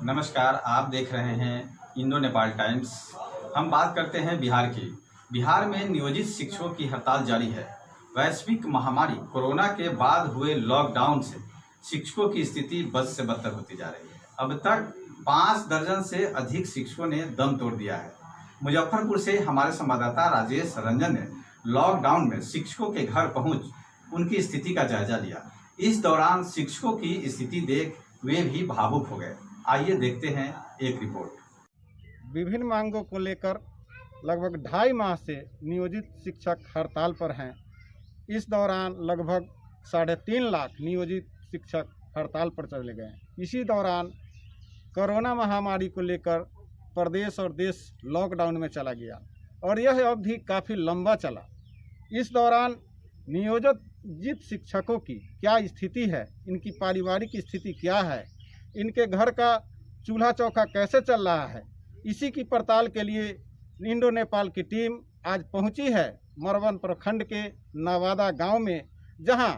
नमस्कार, आप देख रहे हैं इंडो नेपाल टाइम्स। हम बात करते हैं बिहार की। बिहार में नियोजित शिक्षकों की हड़ताल जारी है। वैश्विक महामारी कोरोना के बाद हुए लॉकडाउन से शिक्षकों की स्थिति बद से बदतर होती जा रही है। अब तक 5 दर्जन से अधिक शिक्षकों ने दम तोड़ दिया है। मुजफ्फरपुर से हमारे संवाददाता राजेश रंजन ने लॉकडाउन में शिक्षकों के घर पहुंच उनकी स्थिति का जायजा लिया। इस दौरान शिक्षकों की स्थिति देख वे भी भावुक हो गए। आइए देखते हैं एक रिपोर्ट। विभिन्न मांगों को लेकर लगभग 2.5 माह से नियोजित शिक्षक हड़ताल पर हैं। इस दौरान लगभग 3.5 लाख नियोजित शिक्षक हड़ताल पर चले गए। इसी दौरान कोरोना महामारी को लेकर प्रदेश और देश लॉकडाउन में चला गया और यह अवधि काफ़ी लंबा चला। इस दौरान नियोजित शिक्षकों की क्या स्थिति है, इनकी पारिवारिक स्थिति क्या है, इनके घर का चूल्हा चौका कैसे चल रहा है, इसी की पड़ताल के लिए इंडो नेपाल की टीम आज पहुंची है मरवन प्रखंड के नवादा गांव में, जहां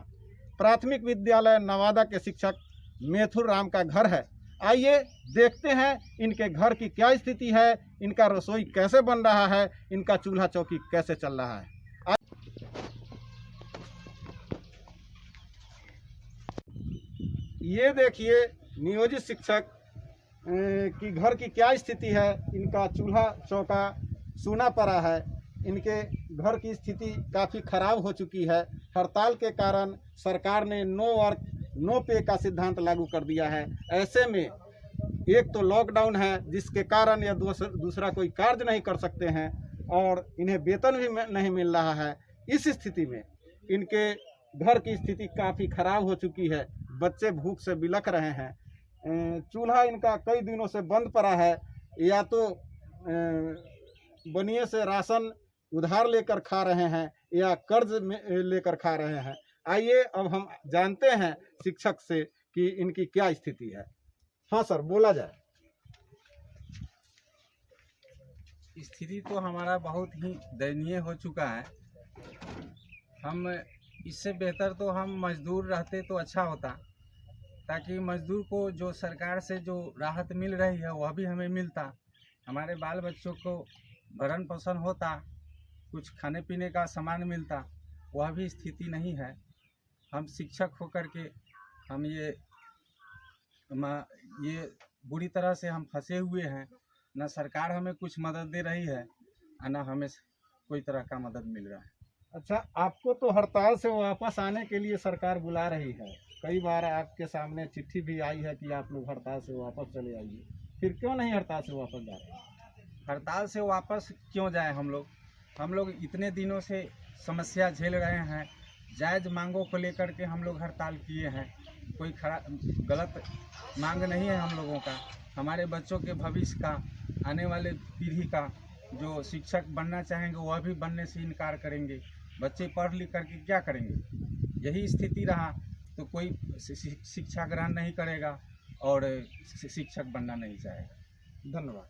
प्राथमिक विद्यालय नवादा के शिक्षक मेथुर राम का घर है। आइए देखते हैं इनके घर की क्या स्थिति है, इनका रसोई कैसे बन रहा है, इनका चूल्हा चौकी कैसे चल रहा है। ये देखिए नियोजित शिक्षक की घर की क्या स्थिति है। इनका चूल्हा चौका सूना पड़ा है। इनके घर की स्थिति काफ़ी खराब हो चुकी है। हड़ताल के कारण सरकार ने नो वर्क नो पे का सिद्धांत लागू कर दिया है। ऐसे में एक तो लॉकडाउन है जिसके कारण यह दूसरा कोई कार्य नहीं कर सकते हैं और इन्हें वेतन भी नहीं मिल रहा है। इस स्थिति में इनके घर की स्थिति काफ़ी खराब हो चुकी है। बच्चे भूख से बिलख रहे हैं। चूल्हा इनका कई दिनों से बंद पड़ा है, या तो बनिए से राशन उधार लेकर खा रहे हैं या कर्ज में लेकर खा रहे हैं। आइए अब हम जानते हैं शिक्षक से कि इनकी क्या स्थिति है। हाँ सर, बोला जाए। स्थिति तो हमारा बहुत ही दयनीय हो चुका है। हम इससे बेहतर तो हम मजदूर रहते तो अच्छा होता, ताकि मजदूर को जो सरकार से जो राहत मिल रही है वह भी हमें मिलता, हमारे बाल बच्चों को भरण पोषण होता, कुछ खाने पीने का सामान मिलता। वह भी स्थिति नहीं है। हम शिक्षक होकर के हम ये बुरी तरह से हम फंसे हुए हैं। न सरकार हमें कुछ मदद दे रही है और न हमें कोई तरह का मदद मिल रहा है। अच्छा, आपको तो हड़ताल से वापस आने के लिए सरकार बुला रही है। कई बार आपके सामने चिट्ठी भी आई है कि आप लोग हड़ताल से वापस चले आइए, फिर क्यों नहीं हड़ताल से वापस जा रहे हैं? हड़ताल से वापस क्यों जाएं? हम लोग इतने दिनों से समस्या झेल रहे हैं। जायज़ मांगों को लेकर के हम लोग हड़ताल किए हैं। कोई गलत मांग नहीं है हम लोगों का। हमारे बच्चों के भविष्य का, आने वाले पीढ़ी का जो शिक्षक बनना चाहेंगे वह भी बनने से इनकार करेंगे। बच्चे पढ़ लिख करके क्या करेंगे? यही स्थिति रहा तो कोई शिक्षा ग्रहण नहीं करेगा और शिक्षक बनना नहीं चाहेगा। धन्यवाद।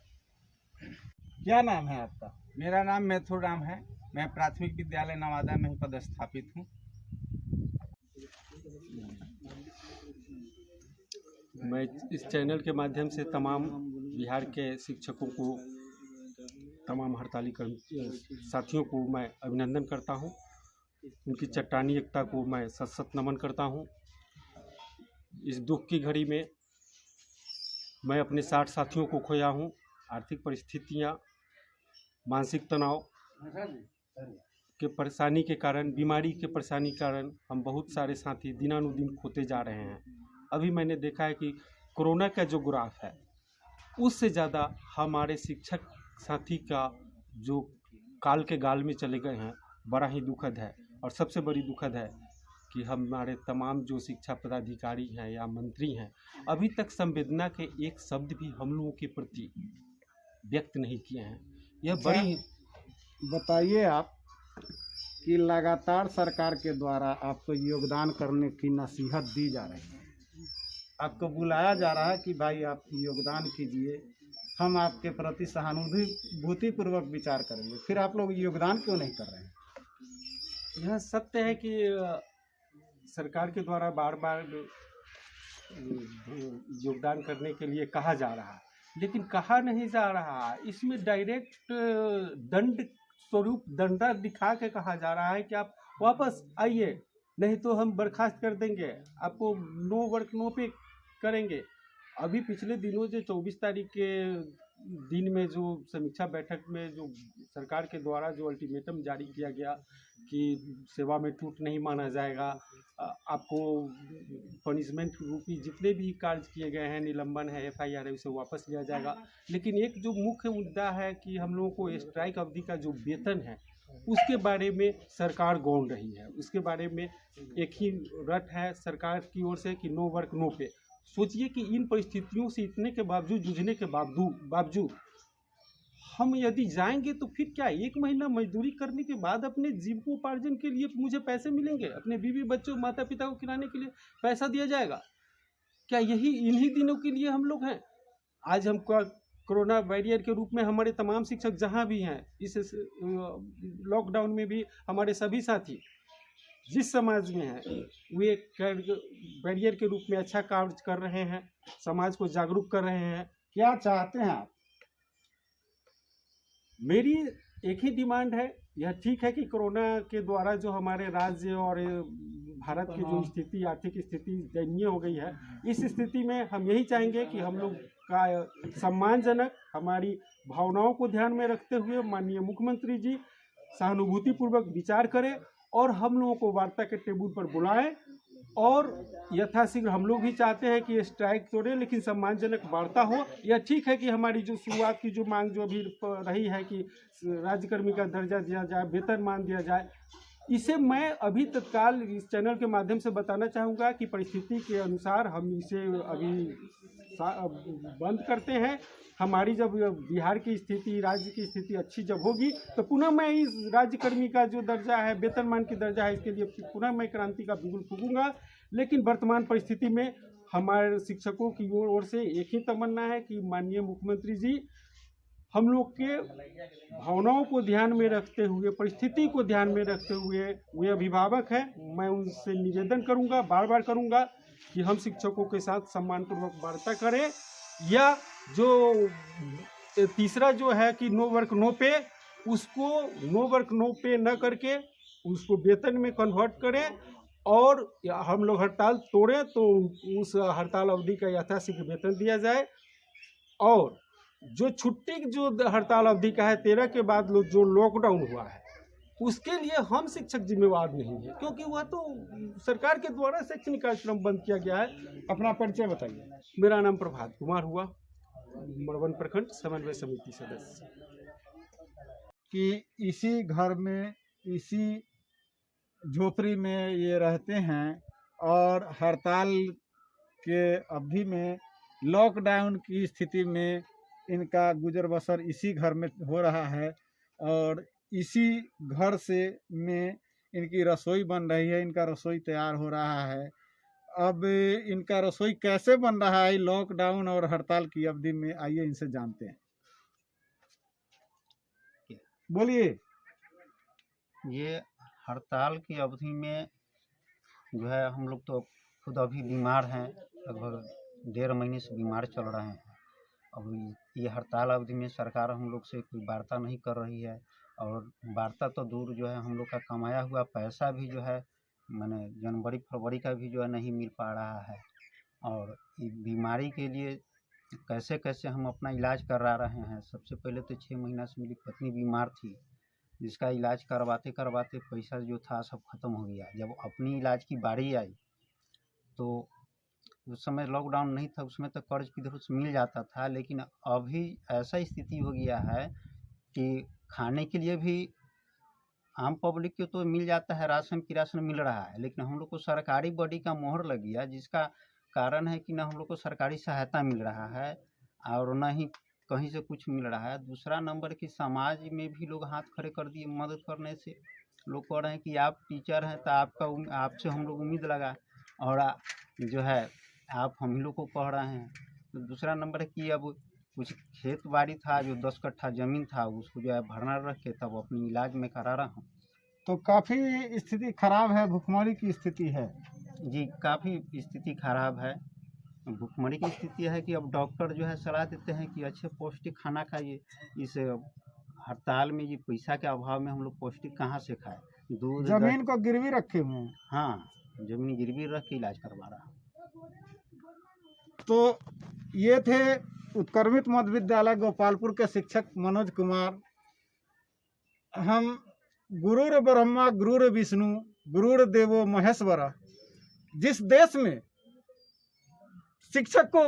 क्या नाम है आपका? मेरा नाम मेथुर राम है। मैं प्राथमिक विद्यालय नवादा में ही पदस्थापित हूँ। मैं इस चैनल के माध्यम से तमाम बिहार के शिक्षकों को, तमाम हड़ताली साथियों को मैं अभिनंदन करता हूं। उनकी चट्टानी एकता को मैं सत नमन करता हूं। इस दुख की घड़ी में मैं अपने 60 साथियों को खोया हूं। आर्थिक परिस्थितियां, मानसिक तनाव के परेशानी के कारण, बीमारी के परेशानी के कारण हम बहुत सारे साथी दिनानुदिन खोते जा रहे हैं। अभी मैंने देखा है कि कोरोना का जो ग्राफ है उससे ज़्यादा हमारे शिक्षक साथी का जो काल के गाल में चले गए हैं, बड़ा ही दुखद है। और सबसे बड़ी दुखद है कि हमारे तमाम जो शिक्षा पदाधिकारी हैं या मंत्री हैं, अभी तक संवेदना के एक शब्द भी हम लोगों के प्रति व्यक्त नहीं किए हैं। यह बड़ी बताइए आप कि लगातार सरकार के द्वारा आपको योगदान करने की नसीहत दी जा रही है, आपको बुलाया जा रहा है कि भाई आप योगदान कीजिए, हम आपके प्रति सहानुभूतिपूर्वक विचार करेंगे, फिर आप लोग योगदान क्यों नहीं कर रहे हैं? यह सत्य है कि सरकार के द्वारा बार बार योगदान करने के लिए कहा जा रहा है, लेकिन कहा नहीं जा रहा। इसमें डायरेक्ट दंड स्वरूप दंडा दिखा के कहा जा रहा है कि आप वापस आइए, नहीं तो हम बर्खास्त कर देंगे, आपको नो वर्क नो पे करेंगे। अभी पिछले दिनों जो 24 तारीख के दिन में जो समीक्षा बैठक में जो सरकार के द्वारा जो अल्टीमेटम जारी किया गया कि सेवा में टूट नहीं माना जाएगा, आपको पनिशमेंट रूपी जितने भी कार्य किए गए हैं, निलंबन है, FIR है, उसे वापस लिया जाएगा। लेकिन एक जो मुख्य मुद्दा है कि हम लोगों को स्ट्राइक अवधि का जो वेतन है उसके बारे में सरकार गौण रही है। उसके बारे में एक ही रट है सरकार की ओर से कि नो वर्क नो पे। सोचिए कि इन परिस्थितियों से इतने के बावजूद, जूझने के बावजूद हम यदि जाएंगे तो फिर क्या 1 महीना मजदूरी करने के बाद अपने जीविकोपार्जन के लिए मुझे पैसे मिलेंगे? अपने बीवी बच्चों माता पिता को खिलाने के लिए पैसा दिया जाएगा? क्या यही इन्हीं दिनों के लिए हम लोग हैं? आज हम कोरोना वॉरियर के रूप में हमारे तमाम शिक्षक जहां भी हैं, इस लॉकडाउन में भी हमारे सभी साथी जिस समाज में हैं, वे बैरियर के रूप में अच्छा कार्य कर रहे हैं, समाज को जागरूक कर रहे हैं। क्या चाहते हैं आप? मेरी एक ही डिमांड है, यह ठीक है कि कोरोना के द्वारा जो हमारे राज्य और भारत की जो स्थिति, आर्थिक स्थिति दयनीय हो गई है, इस स्थिति में हम यही चाहेंगे कि हम लोग का सम्मानजनक, हमारी भावनाओं को ध्यान में रखते हुए माननीय मुख्यमंत्री जी सहानुभूतिपूर्वक विचार करें और हम लोगों को वार्ता के टेबल पर बुलाएं। और यथाशीघ्र हम लोग भी चाहते हैं कि ये स्ट्राइक तोड़े, लेकिन सम्मानजनक वार्ता हो। यह ठीक है कि हमारी जो शुरुआत की जो मांग जो अभी रही है कि राज्यकर्मी का दर्जा दिया जाए, वेतनमान दिया जाए, इसे मैं अभी तत्काल इस चैनल के माध्यम से बताना चाहूँगा कि परिस्थिति के अनुसार हम इसे अभी बंद करते हैं। हमारी जब बिहार की स्थिति, राज्य की स्थिति अच्छी जब होगी तो पुनः मैं इस राज्यकर्मी का जो दर्जा है, वेतनमान की दर्जा है, इसके लिए पुनः मैं क्रांति का बिगुल फूंकूंगा। लेकिन वर्तमान परिस्थिति में हमारे शिक्षकों की ओर से एक ही तमन्ना है कि माननीय मुख्यमंत्री जी हम लोग के भावनाओं को ध्यान में रखते हुए, परिस्थिति को ध्यान में रखते हुए, वे अभिभावक हैं, मैं उनसे निवेदन करूंगा, बार बार करूंगा कि हम शिक्षकों के साथ सम्मानपूर्वक वार्ता करें, या जो तीसरा जो है कि नो वर्क नो पे, उसको नो वर्क नो पे न करके उसको वेतन में कन्वर्ट करें और हम लोग हड़ताल तोड़ें तो उस हड़ताल अवधि का यथाशीघ्र वेतन दिया जाए। और जो छुट्टी जो हड़ताल अवधि का है 13 के बाद जो लॉकडाउन हुआ है, उसके लिए हम शिक्षक जिम्मेवार नहीं है, क्योंकि वह तो सरकार के द्वारा शैक्षणिक कार्यक्रम बंद किया गया है। अपना परिचय बताइए। मेरा नाम प्रभात कुमार हुआ, मड़वन प्रखंड समन्वय समिति सदस्य। कि इसी घर में, इसी झोपड़ी में ये रहते हैं और हड़ताल के अवधि में, लॉकडाउन की स्थिति में इनका गुजर बसर इसी घर में हो रहा है और इसी घर से में इनकी रसोई बन रही है, इनका रसोई तैयार हो रहा है। अब इनका रसोई कैसे बन रहा है लॉकडाउन और हड़ताल की अवधि में, आइए इनसे जानते हैं। बोलिए। ये हड़ताल की अवधि में जो है हम लोग तो खुद अभी बीमार हैं, लगभग 1.5 महीने से बीमार चल रहे हैं। अब ये हड़ताल अवधि में सरकार हम लोग से कोई वार्ता नहीं कर रही है और वार्ता तो दूर, जो है हम लोग का कमाया हुआ पैसा भी जो है मैंने जनवरी फरवरी का भी जो है नहीं मिल पा रहा है। और बीमारी के लिए कैसे कैसे हम अपना इलाज करा रहे हैं। सबसे पहले तो 6 महीना से मेरी पत्नी बीमार थी, जिसका इलाज करवाते करवाते पैसा जो था सब खत्म हो गया। जब अपनी इलाज की बारी आई तो उस समय लॉकडाउन नहीं था, उसमें तो कर्ज की तरफ से मिल जाता था, लेकिन अभी ऐसा स्थिति हो गया है कि खाने के लिए भी आम पब्लिक को तो मिल जाता है, राशन किरासन मिल रहा है, लेकिन हम लोग को सरकारी बॉडी का मोहर लग गया, जिसका कारण है कि न हम लोग को सरकारी सहायता मिल रहा है और न ही कहीं से कुछ मिल रहा है। दूसरा नंबर कि समाज में भी लोग हाथ खड़े कर दिए मदद करने से। लोग कह रहे हैं कि आप टीचर हैं तो आपसे हम लोग उम्मीद लगा और जो है आप हम ही लोग को कह रहे हैं। तो दूसरा नंबर है कि अब कुछ खेत बाड़ी था, जो 10 कट्ठा ज़मीन था, उसको जो है भरना रख के तब अपनी इलाज में करा रहा हूँ। तो काफ़ी स्थिति खराब है, भुखमरी की स्थिति है। जी, काफ़ी स्थिति खराब है। भुखमरी की स्थिति है कि अब डॉक्टर जो है सलाह देते हैं कि अच्छे पौष्टिक खाना खाइए। इस हड़ताल में ये पैसा के अभाव में हम लोग पौष्टिक कहाँ से खाएं? दूध जमीन को गिरवी रखे हुए हैं। हाँ, जमीन गिरवी रख के इलाज करवा रहा। तो ये थे उत्क्रमित मध्य विद्यालय गोपालपुर के शिक्षक मनोज कुमार। हम गुरुर ब्रह्मा गुरुर विष्णु गुरुर देवो महेश्वर, जिस देश में शिक्षक को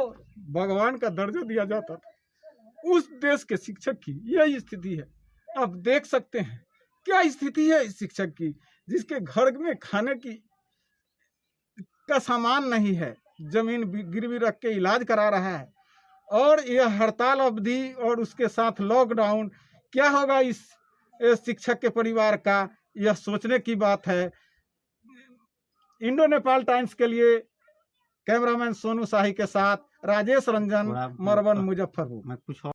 भगवान का दर्जा दिया जाता था, उस देश के शिक्षक की यही स्थिति है। आप देख सकते हैं क्या स्थिति है इस शिक्षक की, जिसके घर में खाने की का सामान नहीं है, जमीन गिरवी रख के इलाज करा रहा है। और यह हड़ताल अवधि और उसके साथ लॉकडाउन, क्या होगा इस शिक्षक के परिवार का, यह सोचने की बात है। इंडो नेपाल टाइम्स के लिए कैमरामैन सोनू शाही के साथ राजेश रंजन, मरवन, मुजफ्फरपुर। मैं कुछ और